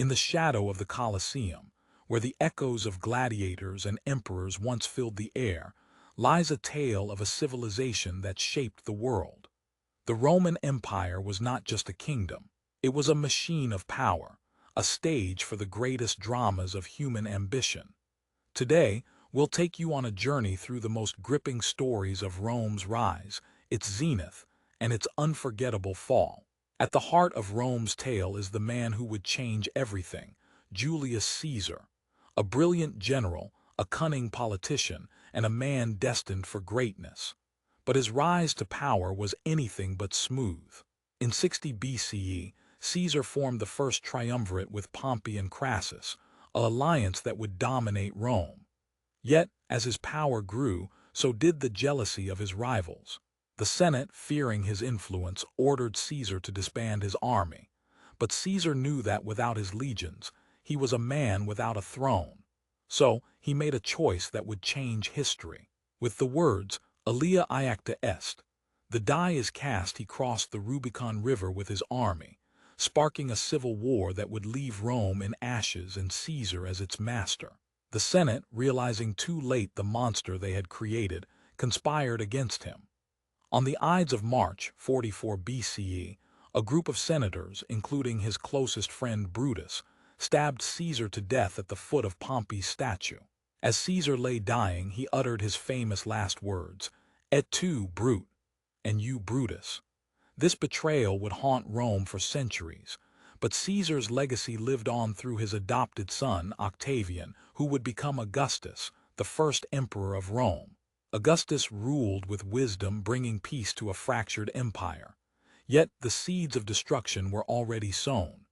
In the shadow of the Colosseum, where the echoes of gladiators and emperors once filled the air, lies a tale of a civilization that shaped the world. The Roman Empire was not just a kingdom. It was a machine of power, a stage for the greatest dramas of human ambition. Today, we'll take you on a journey through the most gripping stories of Rome's rise, its zenith, and its unforgettable fall. At the heart of Rome's tale is the man who would change everything, Julius Caesar, a brilliant general, a cunning politician, and a man destined for greatness. But his rise to power was anything but smooth. In 60 BCE, Caesar formed the first triumvirate with Pompey and Crassus, an alliance that would dominate Rome. Yet, as his power grew, so did the jealousy of his rivals. The Senate, fearing his influence, ordered Caesar to disband his army. But Caesar knew that without his legions, he was a man without a throne. So, he made a choice that would change history. With the words, "Alia iacta est," the die is cast, he crossed the Rubicon River with his army, sparking a civil war that would leave Rome in ashes and Caesar as its master. The Senate, realizing too late the monster they had created, conspired against him. On the Ides of March, 44 BCE, a group of senators, including his closest friend Brutus, stabbed Caesar to death at the foot of Pompey's statue. As Caesar lay dying, he uttered his famous last words, "Et tu, Brute," and "you, Brutus." This betrayal would haunt Rome for centuries, but Caesar's legacy lived on through his adopted son, Octavian, who would become Augustus, the first emperor of Rome. Augustus ruled with wisdom, bringing peace to a fractured empire. Yet the seeds of destruction were already sown.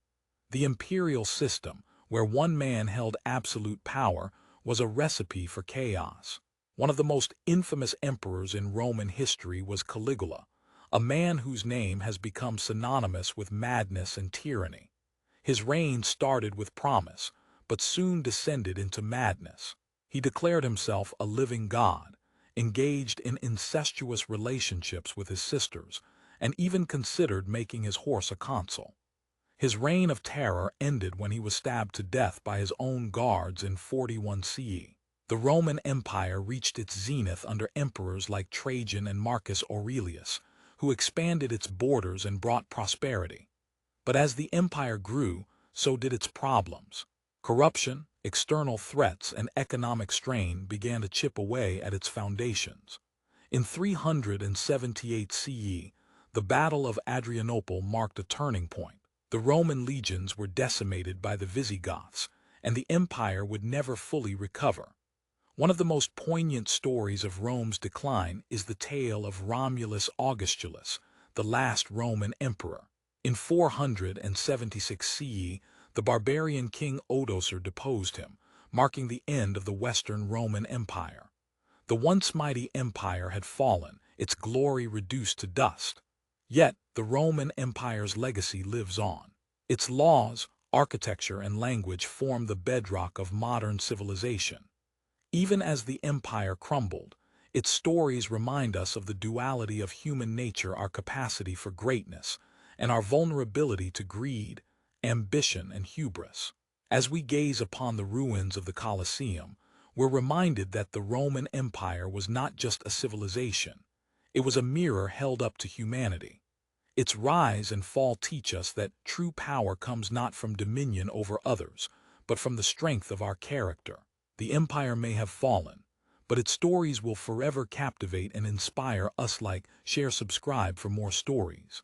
The imperial system, where one man held absolute power, was a recipe for chaos. One of the most infamous emperors in Roman history was Caligula, a man whose name has become synonymous with madness and tyranny. His reign started with promise, but soon descended into madness. He declared himself a living god, engaged in incestuous relationships with his sisters, and even considered making his horse a consul. His reign of terror ended when he was stabbed to death by his own guards in 41 CE. The Roman Empire reached its zenith under emperors like Trajan and Marcus Aurelius, who expanded its borders and brought prosperity. But as the empire grew, so did its problems. Corruption, external threats, and economic strain began to chip away at its foundations. In 378 CE, the Battle of Adrianople marked a turning point. The Roman legions were decimated by the Visigoths, and the empire would never fully recover. One of the most poignant stories of Rome's decline is the tale of Romulus Augustulus, the last Roman emperor. In 476 CE, the barbarian king Odoacer deposed him, marking the end of the Western Roman Empire. The once mighty empire had fallen, its glory reduced to dust. Yet, the Roman Empire's legacy lives on. Its laws, architecture, and language form the bedrock of modern civilization. Even as the empire crumbled, its stories remind us of the duality of human nature, our capacity for greatness, and our vulnerability to greed, ambition, and hubris. As we gaze upon the ruins of the Colosseum, we're reminded that the Roman Empire was not just a civilization. It was a mirror held up to humanity. Its rise and fall teach us that true power comes not from dominion over others, but from the strength of our character. The empire may have fallen, but its stories will forever captivate and inspire us. Like, share, subscribe for more stories.